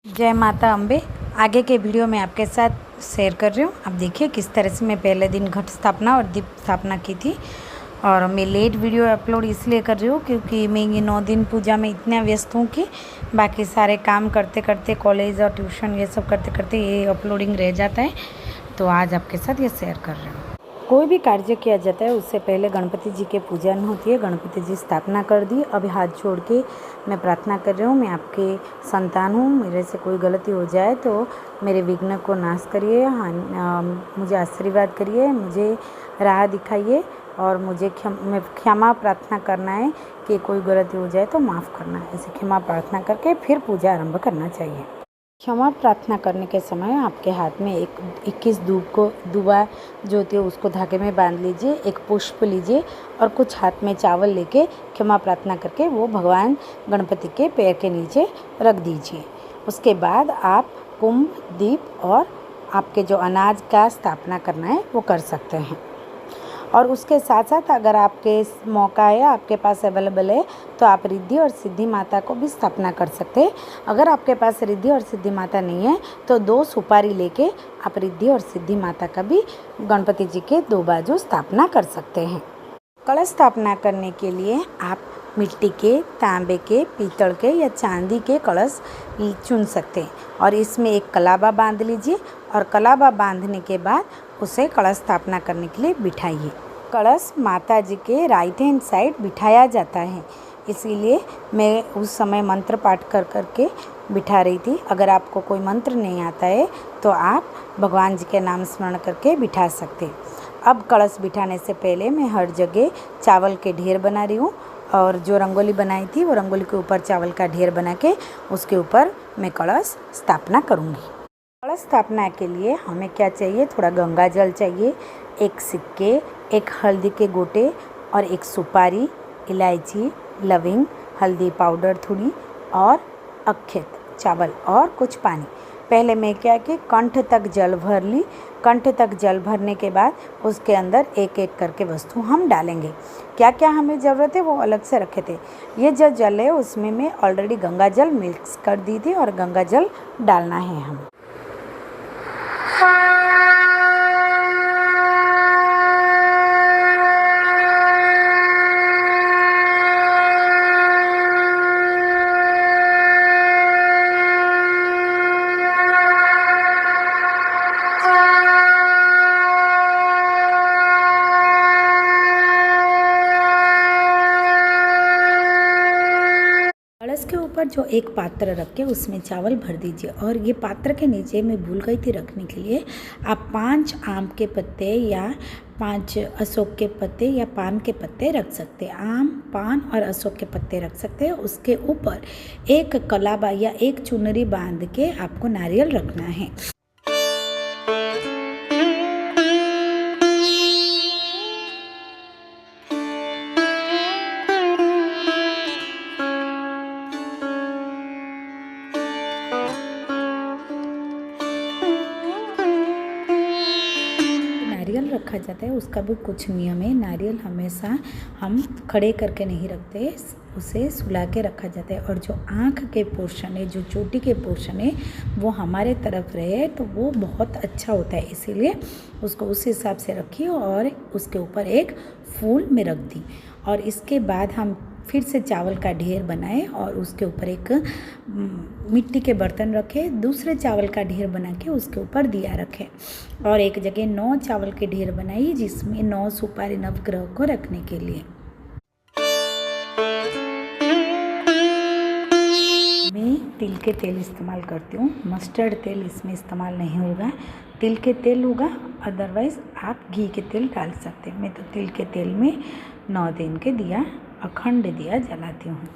जय माता अम्बे। आगे के वीडियो में आपके साथ शेयर कर रही हूँ। अब देखिए किस तरह से मैं पहले दिन घट स्थापना और दीप स्थापना की थी। और मैं लेट वीडियो अपलोड इसलिए कर रही हूँ क्योंकि मैं ये 9 दिन पूजा में इतना व्यस्त हूँ कि बाकी सारे काम करते करते, कॉलेज और ट्यूशन ये सब करते करते ये अपलोडिंग रह जाता है। तो आज आपके साथ ये शेयर कर रही हूँ। कोई भी कार्य किया जाता है उससे पहले गणपति जी की पूजन होती है। गणपति जी स्थापना कर दी। अभी हाथ जोड़ के मैं प्रार्थना कर रही हूँ। मैं आपके संतान हूँ, मेरे से कोई गलती हो जाए तो मेरे विघ्न को नाश करिए। हाँ, मुझे आशीर्वाद करिए, मुझे राह दिखाइए और मुझे क्षमा प्रार्थना करना है कि कोई गलती हो जाए तो माफ़ करना है। ऐसे क्षमा प्रार्थना करके फिर पूजा आरंभ करना चाहिए। क्षमा प्रार्थना करने के समय आपके हाथ में 21 दुबा जो होती है उसको धागे में बांध लीजिए। एक पुष्प लीजिए और कुछ हाथ में चावल लेके क्षमा प्रार्थना करके वो भगवान गणपति के पैर के नीचे रख दीजिए। उसके बाद आप कुंभ, दीप और आपके जो अनाज का स्थापना करना है वो कर सकते हैं। और उसके साथ साथ अगर आपके मौका है, आपके पास अवेलेबल है तो आप रिद्धि और सिद्धि माता को भी स्थापना कर सकते हैं। अगर आपके पास रिद्धि और सिद्धि माता नहीं है तो 2 सुपारी लेके आप रिद्धि और सिद्धि माता का भी गणपति जी के 2 बाजू स्थापना कर सकते हैं। कलश स्थापना करने के लिए आप मिट्टी के, तांबे के, पीतल के या चांदी के कलश चुन सकते हैं। और इसमें एक कलाबा बांध लीजिए और कलाबा बांधने के बाद उसे कलश स्थापना करने के लिए बिठाइए। कलश माता जी के राइट हैंड साइड बिठाया जाता है, इसीलिए मैं उस समय मंत्र पाठ कर करके बिठा रही थी। अगर आपको कोई मंत्र नहीं आता है तो आप भगवान जी के नाम स्मरण करके बिठा सकते। अब कलश बिठाने से पहले मैं हर जगह चावल के ढेर बना रही हूँ और जो रंगोली बनाई थी वो रंगोली के ऊपर चावल का ढेर बना के उसके ऊपर मैं कलश स्थापना करूँगी। कलश स्थापना के लिए हमें क्या चाहिए? थोड़ा गंगा जल चाहिए, एक सिक्के, एक हल्दी के गोटे और एक सुपारी, इलायची, लविंग, हल्दी पाउडर थोड़ी और अक्षत चावल और कुछ पानी। पहले मैं क्या कि कंठ तक जल भर ली। कंठ तक जल भरने के बाद उसके अंदर एक एक करके वस्तु हम डालेंगे। क्या क्या हमें ज़रूरत है वो अलग से रखे थे। ये जो जल है उसमें मैं ऑलरेडी गंगा जल मिक्स कर दी थी और गंगा जल डालना है हमें। कलश के ऊपर जो एक पात्र रख के उसमें चावल भर दीजिए। और ये पात्र के नीचे मैं भूल गई थी रखने के लिए, आप 5 आम के पत्ते या 5 अशोक के पत्ते या पान के पत्ते रख सकते हैं। आम, पान और अशोक के पत्ते रख सकते हैं। उसके ऊपर एक कलाबा या एक चुनरी बांध के आपको नारियल रखना है। नारियल रखा जाता है उसका भी कुछ नियम है। नारियल हमेशा हम खड़े करके नहीं रखते, उसे सुला के रखा जाता है। और जो आँख के पोर्शन है, जो चोटी के पोर्शन है वो हमारे तरफ रहे तो वो बहुत अच्छा होता है, इसीलिए उसको उस हिसाब से रखिए। और उसके ऊपर एक फूल में रख दी। और इसके बाद हम फिर से चावल का ढेर बनाए और उसके ऊपर एक मिट्टी के बर्तन रखे, दूसरे चावल का ढेर बना के उसके ऊपर दिया रखे। और एक जगह 9 चावल के ढेर बनाई जिसमें 9 सुपारी नवग्रह को रखने के लिए। मैं तिल के तेल इस्तेमाल करती हूँ, मस्टर्ड तेल इसमें इस्तेमाल नहीं होगा। तिल के तेल होगा, अदरवाइज़ आप घी के तेल डाल सकते हैं। मैं तो तिल के तेल में 9 दिन के दिया, अखंड दिया जलाती हूँ।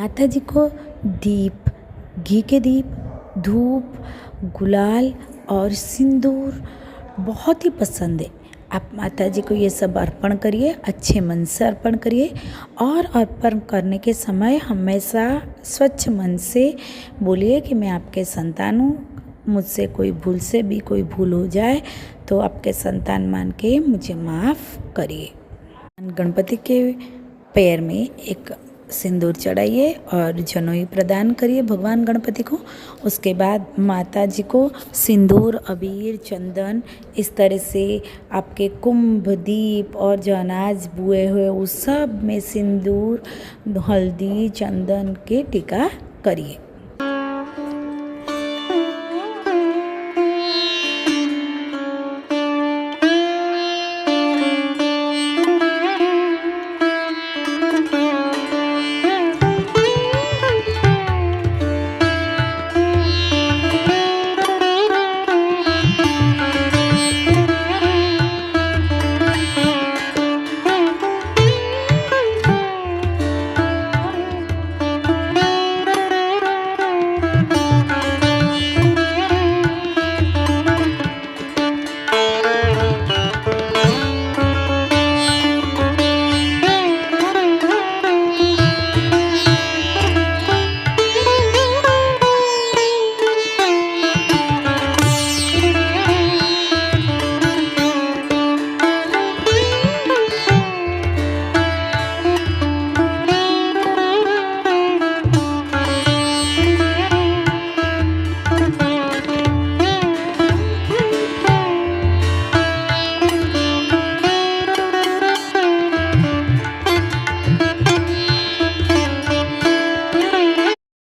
माता जी को दीप, घी के दीप, धूप, गुलाल और सिंदूर बहुत ही पसंद है। आप माता जी को ये सब अर्पण करिए, अच्छे मन से अर्पण करिए और अर्पण करने के समय हमेशा स्वच्छ मन से बोलिए कि मैं आपके संतान हूँ, मुझसे कोई भूल से भी कोई भूल हो जाए तो आपके संतान मान के मुझे माफ़ करिए। गणपति के पैर में एक सिंदूर चढ़ाइए और जनोई प्रदान करिए भगवान गणपति को। उसके बाद माता जी को सिंदूर, अबीर, चंदन इस तरह से आपके कुंभ, दीप और जो अनाज बुए हुए उस सब में सिंदूर, हल्दी, चंदन के टीका करिए।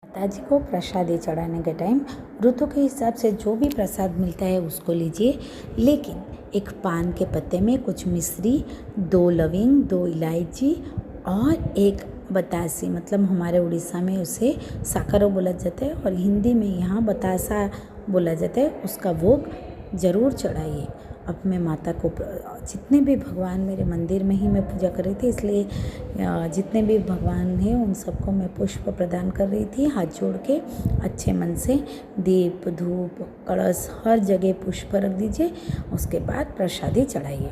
माताजी को प्रसादी चढ़ाने के टाइम ऋतु के हिसाब से जो भी प्रसाद मिलता है उसको लीजिए, लेकिन एक पान के पत्ते में कुछ मिश्री, 2 लविंग, 2 इलायची और एक बतासी, मतलब हमारे उड़ीसा में उसे साकरो बोला जाता है और हिंदी में यहाँ बतासा बोला जाता है, उसका भोग ज़रूर चढ़ाइए। अब मैं माता को जितने भी भगवान, मेरे मंदिर में ही मैं पूजा कर रही थी, इसलिए जितने भी भगवान हैं उन सबको मैं पुष्प प्रदान कर रही थी हाथ जोड़ के अच्छे मन से। दीप, धूप, कलश हर जगह पुष्प रख दीजिए, उसके बाद प्रसादी चढ़ाइए।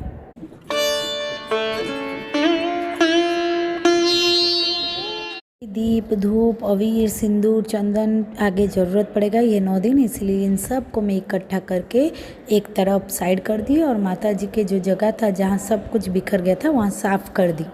दीप, धूप, अबीर, सिंदूर, चंदन आगे ज़रूरत पड़ेगा ये 9 दिन, इसलिए इन सब को मैं इकट्ठा करके एक तरफ साइड कर दी और माता जी के जो जगह था जहाँ सब कुछ बिखर गया था वहाँ साफ़ कर दी।